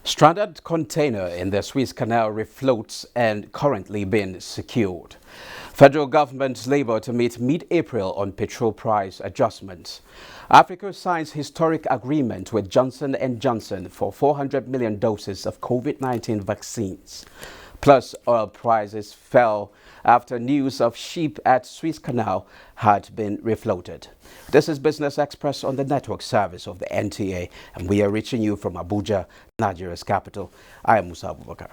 Stranded container in the Suez Canal refloats and currently being secured. Federal government labor to meet mid-April on petrol price adjustments. Africa signs historic agreement with Johnson & Johnson for 400 million doses of COVID-19 vaccines. Plus, oil prices fell after news of ship at Suez Canal had been refloated. This is Business Express on the network service of the NTA, and we are reaching you from Abuja, Nigeria's capital. I am Musa Abubakar.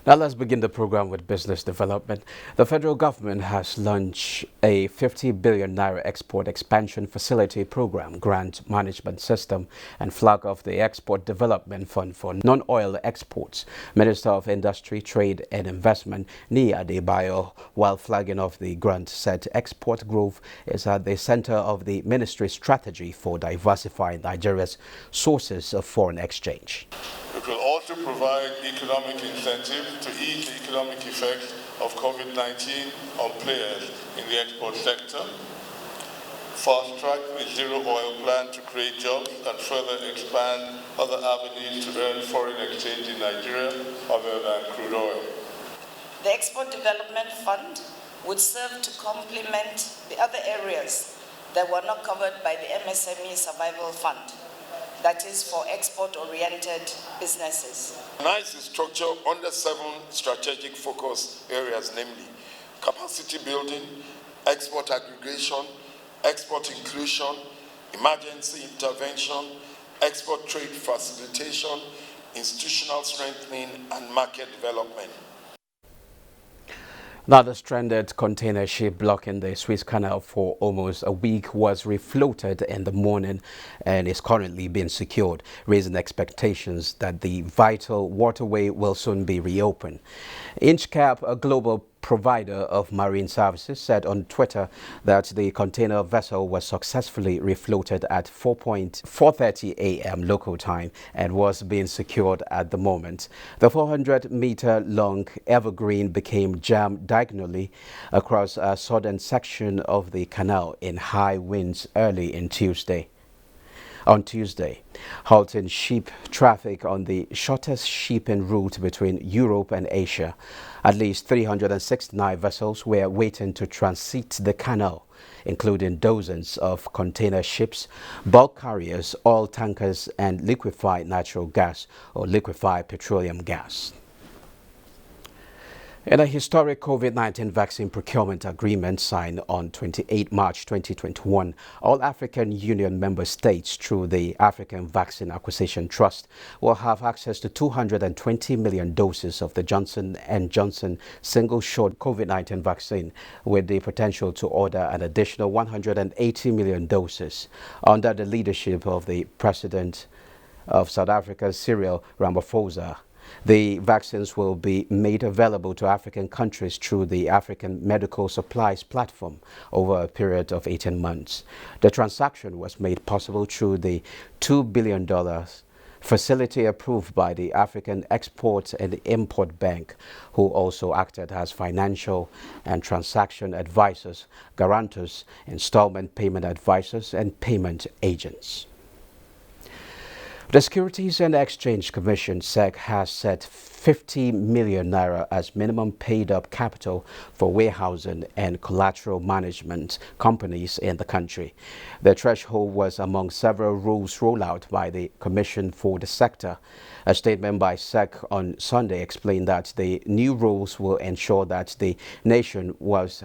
Now let's begin the program with business development. The federal government has launched a 50 billion naira export expansion facility program grant management system and flag off the Export Development Fund for non-oil exports. Minister of Industry, Trade and Investment, Nia Adebayo, while flagging off the grant, said export growth is at the center of the ministry's strategy for diversifying Nigeria's sources of foreign exchange. It will also provide economic incentive to ease the economic effects of COVID-19 on players in the export sector, fast-track the zero oil plan to create jobs and further expand other avenues to earn foreign exchange in Nigeria other than crude oil. The Export Development Fund would serve to complement the other areas that were not covered by the MSME Survival Fund, that is for export-oriented businesses. Organize the structure under 7 strategic focus areas, namely capacity building, export aggregation, export inclusion, emergency intervention, export trade facilitation, institutional strengthening, and market development. Now, the stranded container ship blocking the Suez Canal for almost a week was refloated in the morning and is currently being secured, raising expectations that the vital waterway will soon be reopened. Inchcap, a global provider of marine services, said on Twitter that the container vessel was successfully refloated at 4:30 a.m. local time and was being secured at the moment. The 400-meter-long evergreen became jammed diagonally across a southern section of the canal in high winds early on Tuesday, halting ship traffic on the shortest shipping route between Europe and Asia. At least 369 vessels were waiting to transit the canal, including dozens of container ships, bulk carriers, oil tankers, and liquefied natural gas or liquefied petroleum gas. In a historic COVID-19 vaccine procurement agreement signed on 28 March 2021, all African Union member states through the African Vaccine Acquisition Trust will have access to 220 million doses of the Johnson & Johnson single-shot COVID-19 vaccine, with the potential to order an additional 180 million doses under the leadership of the President of South Africa, Cyril Ramaphosa. The vaccines will be made available to African countries through the African Medical Supplies Platform over a period of 18 months. The transaction was made possible through the $2 billion facility approved by the African Export and Import Bank, who also acted as financial and transaction advisors, guarantors, installment payment advisors, and payment agents. The Securities and Exchange Commission (SEC) has set 50 million naira as minimum paid-up capital for warehousing and collateral management companies in the country. The threshold was among several rules rolled out by the Commission for the sector. A statement by SEC on Sunday explained that the new rules will ensure that the nation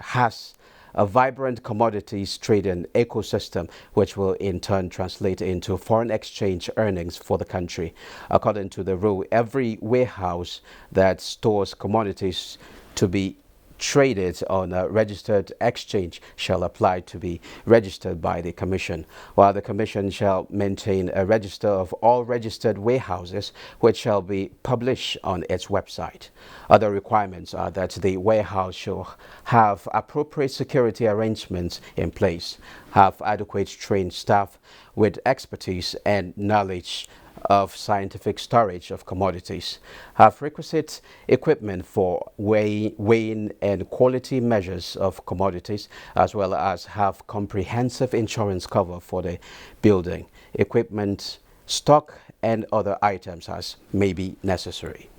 has a vibrant commodities trading ecosystem, which will in turn translate into foreign exchange earnings for the country. According to the rule, every warehouse that stores commodities to be traded on a registered exchange shall apply to be registered by the Commission, while the Commission shall maintain a register of all registered warehouses, which shall be published on its website. Other requirements are that the warehouse shall have appropriate security arrangements in place, have adequate trained staff with expertise and knowledge of scientific storage of commodities, have requisite equipment for weighing and quality measures of commodities, as well as have comprehensive insurance cover for the building, equipment, stock, and other items as may be necessary.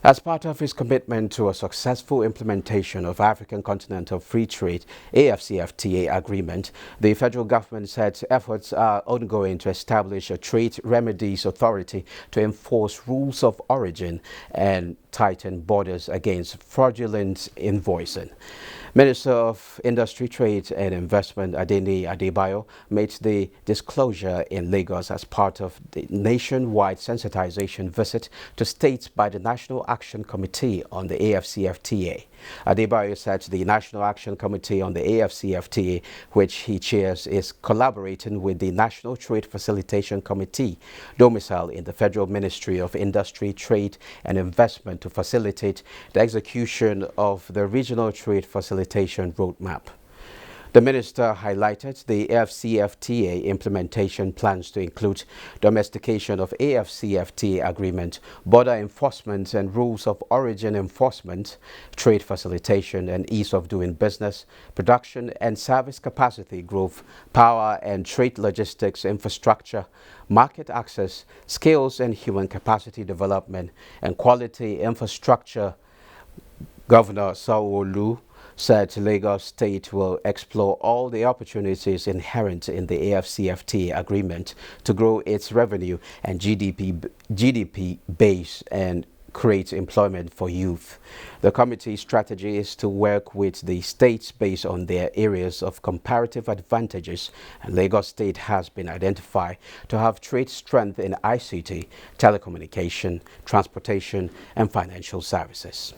As part of his commitment to a successful implementation of African Continental Free Trade (AfCFTA) agreement, the federal government said efforts are ongoing to establish a trade remedies authority to enforce rules of origin and tighten borders against fraudulent invoicing. Minister of Industry, Trade and Investment Adeni Adebayo made the disclosure in Lagos as part of the nationwide sensitization visit to states by the National Action Committee on the AfCFTA. Adebayo said the National Action Committee on the AfCFTA, which he chairs, is collaborating with the National Trade Facilitation Committee, domiciled in the Federal Ministry of Industry, Trade and Investment, to facilitate the execution of the Regional Trade Facilitation Roadmap. The minister highlighted the AfCFTA implementation plans to include domestication of AfCFTA agreement, border enforcement and rules of origin enforcement, trade facilitation and ease of doing business, production and service capacity growth, power and trade logistics infrastructure, market access, skills and human capacity development, and quality infrastructure. Governor Sanwo-Olu said Lagos State will explore all the opportunities inherent in the AfCFTA agreement to grow its revenue and GDP base and create employment for youth. The committee's strategy is to work with the states based on their areas of comparative advantages, and Lagos State has been identified to have trade strength in ICT, telecommunication, transportation, and financial services.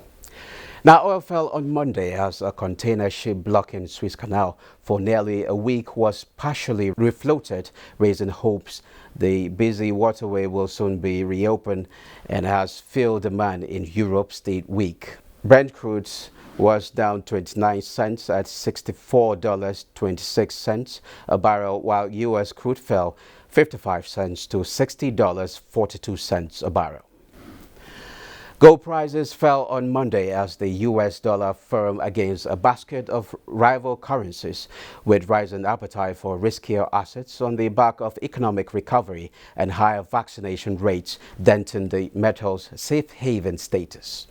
Now, oil fell on Monday as a container ship blocking Suez Canal for nearly a week was partially refloated, raising hopes the busy waterway will soon be reopened and has fuel demand in Europe stayed weak. Brent crude was down 29 cents at $64.26 a barrel, while U.S. crude fell 55 cents to $60.42 a barrel. Gold prices fell on Monday as the U.S. dollar firmed against a basket of rival currencies, with rising appetite for riskier assets on the back of economic recovery and higher vaccination rates denting the metal's safe haven status.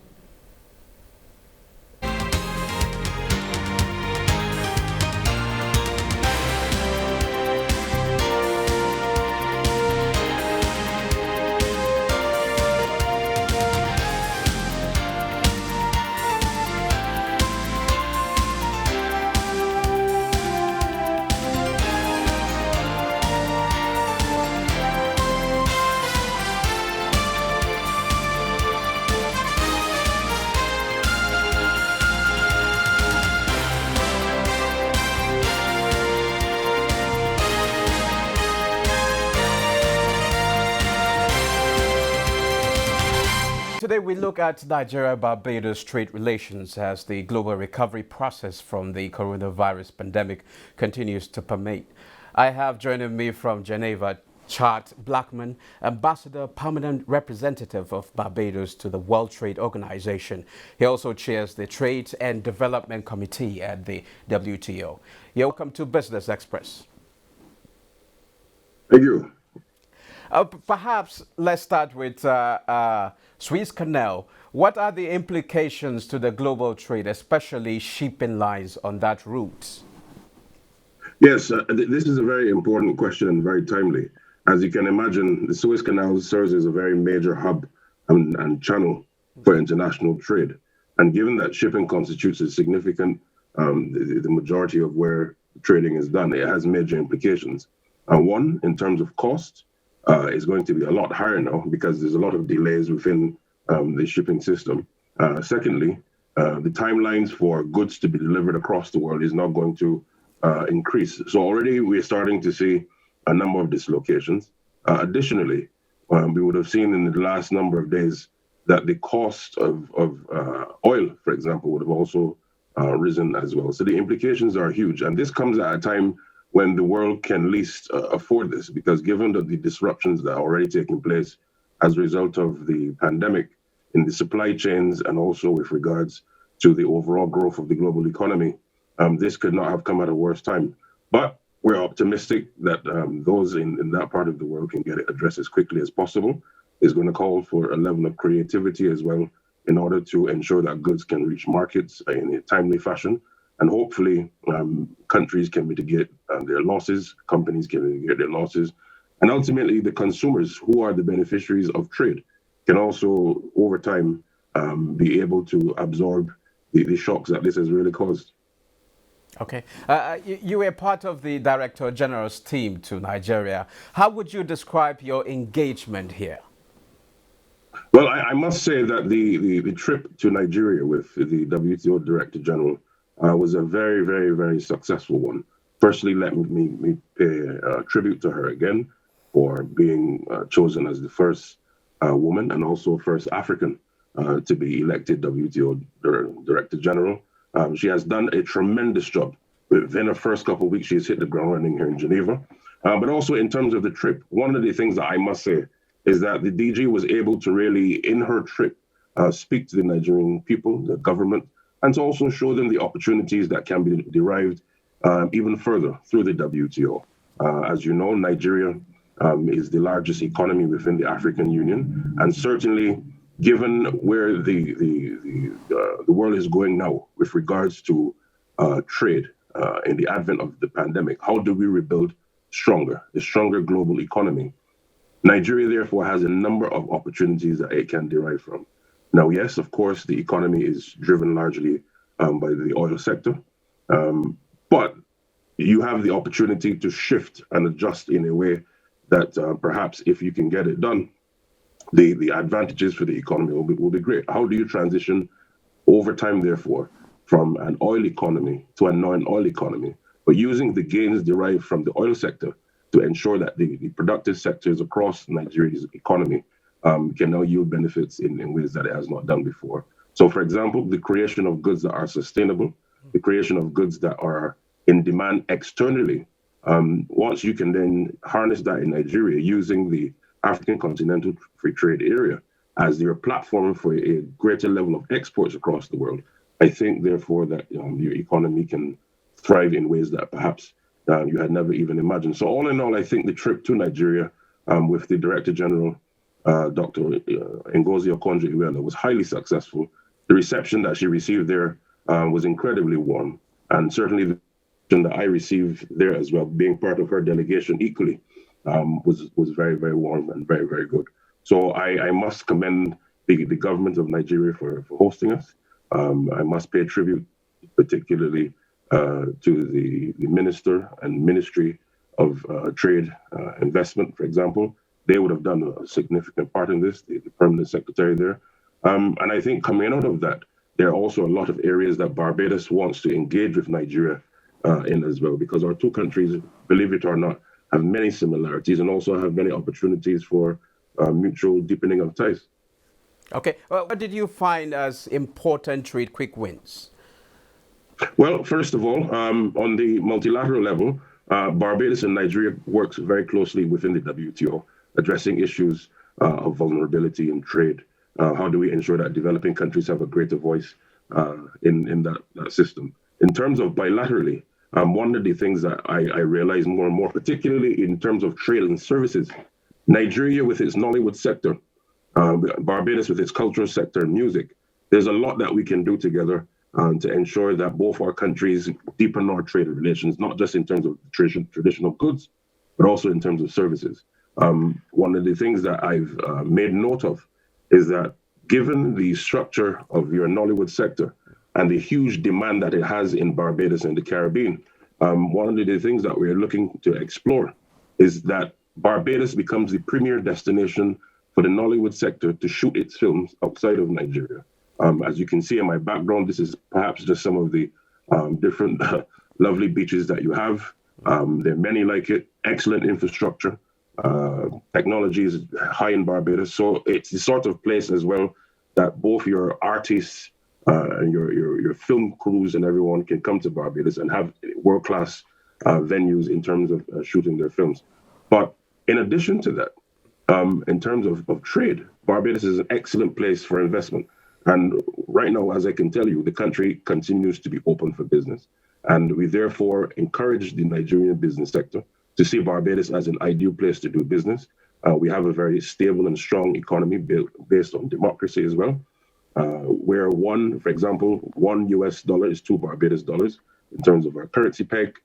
Today we look at Nigeria-Barbados trade relations as the global recovery process from the coronavirus pandemic continues to permeate. I have joining me from Geneva, Chart Blackman, Ambassador, Permanent Representative of Barbados to the World Trade Organization. He also chairs the Trade and Development Committee at the WTO. You're welcome to Business Express. Thank you. Perhaps let's start with Suez Canal. What are the implications to the global trade, especially shipping lines on that route? Yes, this is a very important question and very timely. As you can imagine, the Suez Canal serves as a very major hub and channel for international trade. And given that shipping constitutes a significant, the majority of where trading is done, it has major implications. One, in terms of cost, is going to be a lot higher now because there's a lot of delays within the shipping system. Secondly, the timelines for goods to be delivered across the world is not going to increase. So already we're starting to see a number of dislocations. Additionally, we would have seen in the last number of days that the cost of oil, for example, would have also risen as well. So the implications are huge. And this comes at a time when the world can least afford this, because given that the disruptions that are already taking place as a result of the pandemic in the supply chains and also with regards to the overall growth of the global economy, this could not have come at a worse time. But we're optimistic that those in that part of the world can get it addressed as quickly as possible. It's going to call for a level of creativity as well in order to ensure that goods can reach markets in a timely fashion. And hopefully, countries can mitigate their losses, companies can mitigate their losses. And ultimately, the consumers who are the beneficiaries of trade can also, over time, be able to absorb the shocks that this has really caused. Okay. You were part of the Director General's team to Nigeria. How would you describe your engagement here? Well, I must say that the trip to Nigeria with the WTO Director General was a very, very, very successful one. Firstly, let me pay tribute to her again for being chosen as the first woman and also first African to be elected WTO Director General. She has done a tremendous job. Within her first couple of weeks, she's hit the ground running here in Geneva. But also in terms of the trip, one of the things that I must say is that the DG was able to really, in her trip, speak to the Nigerian people, the government, and to also show them the opportunities that can be derived even further through the WTO. As you know, Nigeria is the largest economy within the African Union, and certainly given where the world is going now with regards to trade in the advent of the pandemic, how do we rebuild a stronger global economy? Nigeria, therefore, has a number of opportunities that it can derive from. Now, yes, of course, the economy is driven largely by the oil sector, but you have the opportunity to shift and adjust in a way that perhaps if you can get it done, the advantages for the economy will be great. How do you transition over time, therefore, from an oil economy to a non-oil economy, but using the gains derived from the oil sector to ensure that the productive sectors across Nigeria's economy can now yield benefits in ways that it has not done before. So, for example, the creation of goods that are sustainable, the creation of goods that are in demand externally. Once you can then harness that in Nigeria using the African Continental Free Trade Area as your platform for a greater level of exports across the world, I think, therefore, that your economy can thrive in ways that perhaps you had never even imagined. So all in all, I think the trip to Nigeria with the Director General, Dr. Ngozi Okonjo-Iweala, was highly successful. The reception that she received there was incredibly warm, and certainly the reception that I received there as well, being part of her delegation equally, was very, very warm and very, very good. So I must commend the government of Nigeria for hosting us. I must pay tribute particularly to the Minister and Ministry of Trade Investment, for example. They would have done a significant part in this, the permanent secretary there. And I think coming out of that, there are also a lot of areas that Barbados wants to engage with Nigeria in as well, because our two countries, believe it or not, have many similarities and also have many opportunities for mutual deepening of ties. Okay. Well, what did you find as important trade quick wins? Well, first of all, on the multilateral level, Barbados and Nigeria works very closely within the WTO, addressing issues of vulnerability in trade. How do we ensure that developing countries have a greater voice in that system? In terms of bilaterally, one of the things that I realize more and more, particularly in terms of trade and services, Nigeria with its Nollywood sector, Barbados with its cultural sector and music. There's a lot that we can do together to ensure that both our countries deepen our trade relations, not just in terms of traditional goods, but also in terms of services. One of the things that I've made note of is that given the structure of your Nollywood sector and the huge demand that it has in Barbados and the Caribbean, one of the things that we're looking to explore is that Barbados becomes the premier destination for the Nollywood sector to shoot its films outside of Nigeria. As you can see in my background, this is perhaps just some of the different lovely beaches that you have. There are many like it, excellent infrastructure. Technology is high in Barbados. So it's the sort of place as well that both your artists and your film crews and everyone can come to Barbados and have world-class venues in terms of shooting their films. But in addition to that, in terms of trade, Barbados is an excellent place for investment. And right now, as I can tell you, the country continues to be open for business. And we therefore encourage the Nigerian business sector to see Barbados as an ideal place to do business. We have a very stable and strong economy built based on democracy as well, where for example, $1 is 2 Barbados dollars in terms of our currency peg.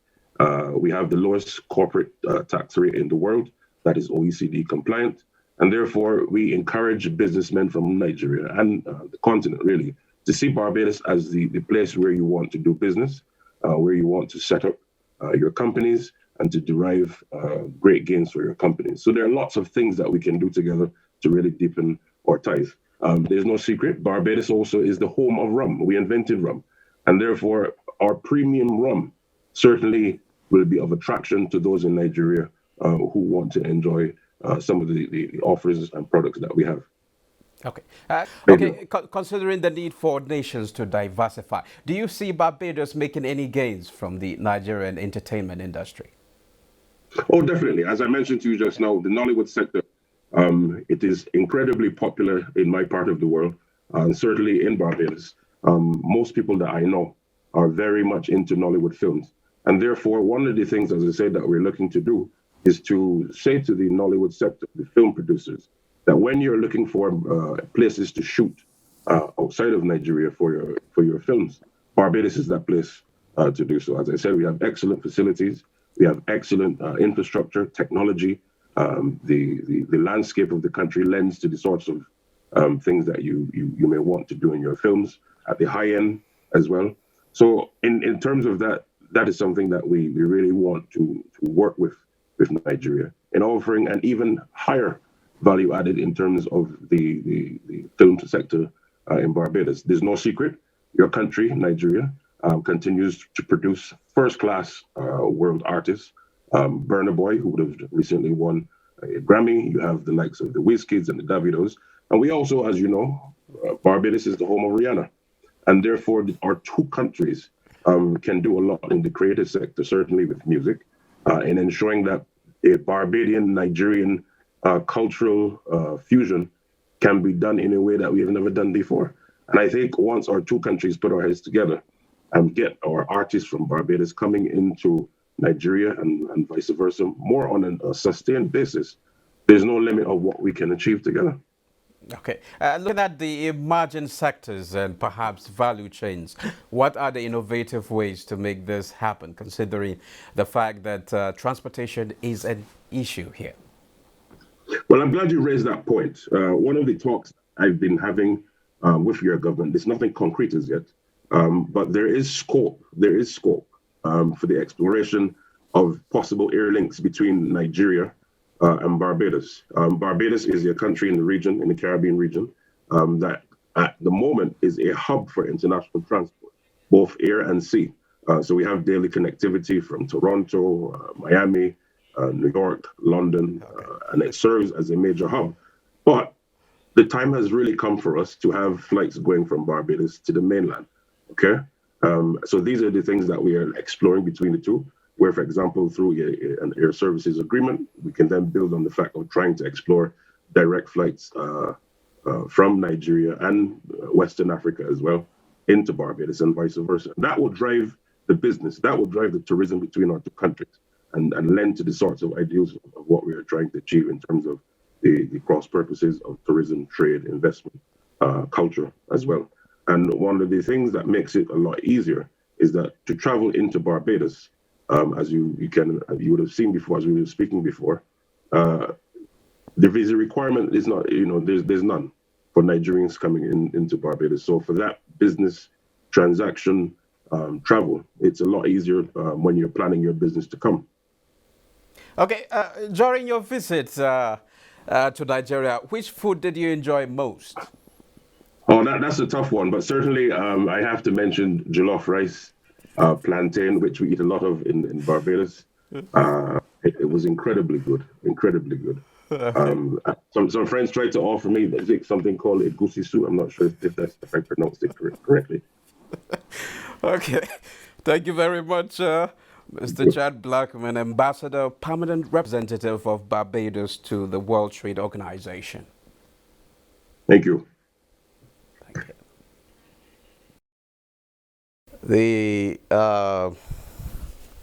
We have the lowest corporate tax rate in the world that is OECD compliant. And therefore, we encourage businessmen from Nigeria and the continent, really, to see Barbados as the place where you want to do business, where you want to set up your companies and to derive great gains for your companies. So there are lots of things that we can do together to really deepen our ties. There's no secret, Barbados also is the home of rum. We invented rum. And therefore, our premium rum certainly will be of attraction to those in Nigeria who want to enjoy some of the offers and products that we have. Okay. Okay. Considering the need for nations to diversify, do you see Barbados making any gains from the Nigerian entertainment industry? Oh, definitely. As I mentioned to you just now, the Nollywood sector, it is incredibly popular in my part of the world, certainly in Barbados. Most people that I know are very much into Nollywood films. And therefore, one of the things, as I said, that we're looking to do is to say to the Nollywood sector, the film producers, that when you're looking for places to shoot outside of Nigeria for your films, Barbados is that place to do so. As I said, we have excellent facilities, we have excellent infrastructure, technology. The landscape of the country lends to the sorts of things that you may want to do in your films at the high end as well. So in terms of that, that is something that we really want to work with Nigeria in offering an even higher value added in terms of the film sector in Barbados. There's no secret, your country, Nigeria, continues to produce first-class world artists. Burna Boy, who would have recently won a Grammy. You have the likes of the Wizkids and the Davidos. And we also, as you know, Barbados is the home of Rihanna. And therefore, our two countries can do a lot in the creative sector, certainly with music, in ensuring that a Barbadian-Nigerian cultural fusion can be done in a way that we have never done before. And I think once our two countries put our heads together and get our artists from Barbados coming into Nigeria and vice versa, more on a sustained basis, there's no limit of what we can achieve together. Okay. Looking at the emerging sectors and perhaps value chains, what are the innovative ways to make this happen, considering the fact that transportation is an issue here? Well, I'm glad you raised that point. One of the talks I've been having with your government, there's nothing concrete as yet, but there is scope for the exploration of possible air links between Nigeria and Barbados. Barbados is a country in the region, in the Caribbean region, that at the moment is a hub for international transport, both air and sea. So we have daily connectivity from Toronto, Miami, New York, London, and it serves as a major hub. But the time has really come for us to have flights going from Barbados to the mainland, okay? So these are the things that we are exploring between the two, where, for example, through an air services agreement, we can then build on the fact of trying to explore direct flights from Nigeria and Western Africa as well into Barbados and vice versa. That will drive the business, that will drive the tourism between our two countries and lend to the sorts of ideals of what we are trying to achieve in terms of the cross purposes of tourism, trade, investment, culture as well. And one of the things that makes it a lot easier is that to travel into Barbados, as you would have seen before, as we were speaking before, the visa requirement is not, there's none for Nigerians coming into Barbados. So for that business transaction travel, it's a lot easier when you're planning your business to come. Okay, during your visit to Nigeria, which food did you enjoy most? Oh, that's a tough one, but certainly I have to mention jollof rice, plantain, which we eat a lot of in Barbados. It was incredibly good, incredibly good. Some friends tried to offer me something called egusi soup. I'm not sure if I pronounced it correctly. Okay, thank you very much, Mr. Chad Blackman, Ambassador, Permanent Representative of Barbados to the World Trade Organization. Thank you. Thank you. The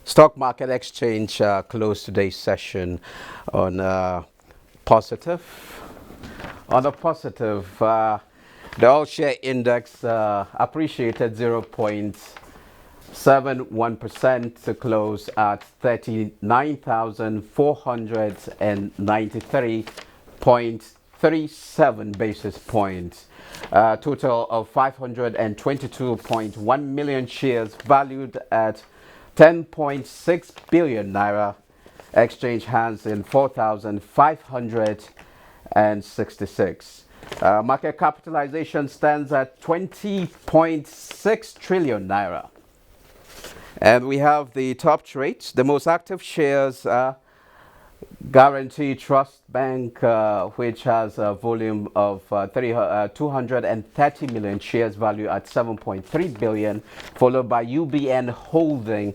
stock market exchange closed today's session on positive. On a positive, the all share index appreciated 0.71% to close at 39,493.37 basis points. Total of 522.1 million shares valued at 10.6 billion naira. Exchange hands in 4,566. Market capitalization stands at 20.6 trillion naira. And we have the top trades. The most active shares are Guarantee Trust Bank, which has a volume of 230 million shares value at 7.3 billion, followed by UBN Holding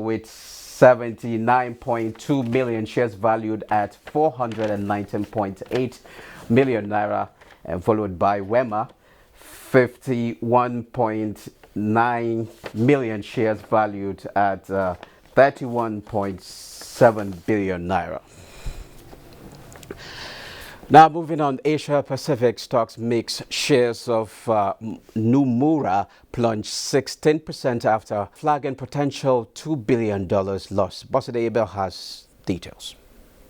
with 79.2 million shares valued at 419.8 million naira, and followed by Wema, 51.9 million shares valued at 31.7 billion naira. Now moving on, Asia Pacific stocks mix. Shares of Nomura plunged 16% after flagging potential $2 billion loss. Bosside Abel has details.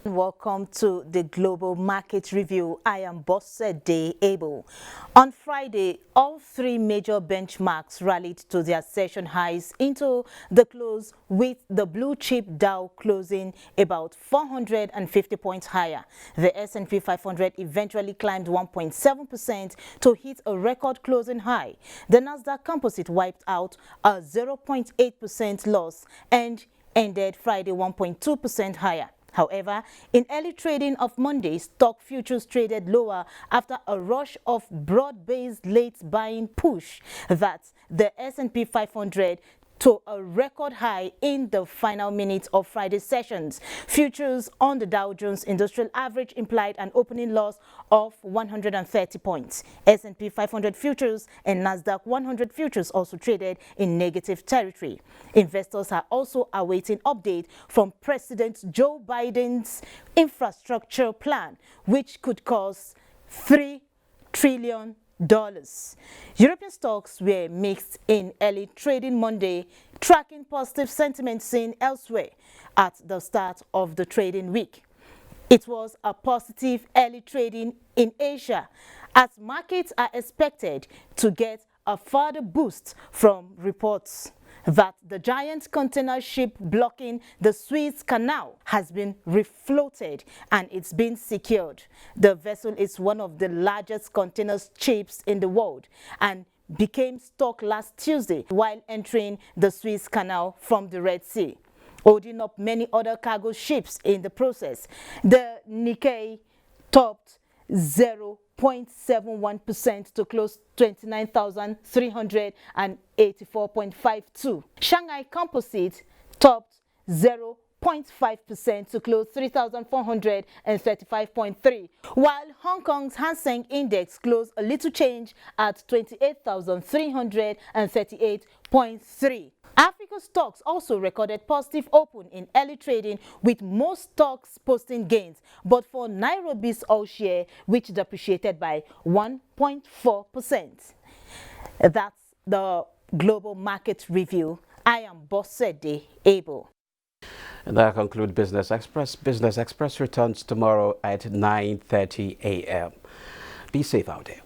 Welcome to the Global Market Review. I am Bosside Abel. On Friday, all three major benchmarks rallied to their session highs into the close, with the blue chip Dow closing about 450 points higher. The S&P 500 eventually climbed 1.7% to hit a record closing high. The Nasdaq Composite wiped out a 0.8% loss and ended Friday 1.2% higher. However, in early trading of Monday, stock futures traded lower after a rush of broad-based late buying push that the S&P 500 to a record high in the final minutes of Friday's sessions. Futures on the Dow Jones Industrial Average implied an opening loss of 130 points. S&P 500 futures and Nasdaq 100 futures also traded in negative territory. Investors are also awaiting update from President Joe Biden's infrastructure plan, which could cost $3 trillion. European stocks were mixed in early trading Monday, tracking positive sentiment seen elsewhere at the start of the trading week. It was a positive early trading in Asia, as markets are expected to get a further boost from reports that the giant container ship blocking the Suez Canal has been refloated and it's been secured. The vessel is one of the largest container ships in the world and became stuck last Tuesday while entering the Suez Canal from the Red Sea, holding up many other cargo ships in the process. The Nikkei topped 0.71% to close 29,384.52. Shanghai Composite topped 0.5% to close 3,435.3, while Hong Kong's Hang Seng Index closed a little change at 28,338.3. Africa stocks also recorded positive open in early trading, with most stocks posting gains, but for Nairobi's all share, which depreciated by 1.4%. That's the Global Market Review. I am Bossede Abel. And that concludes Business Express. Business Express returns tomorrow at 9:30 a.m. Be safe out there.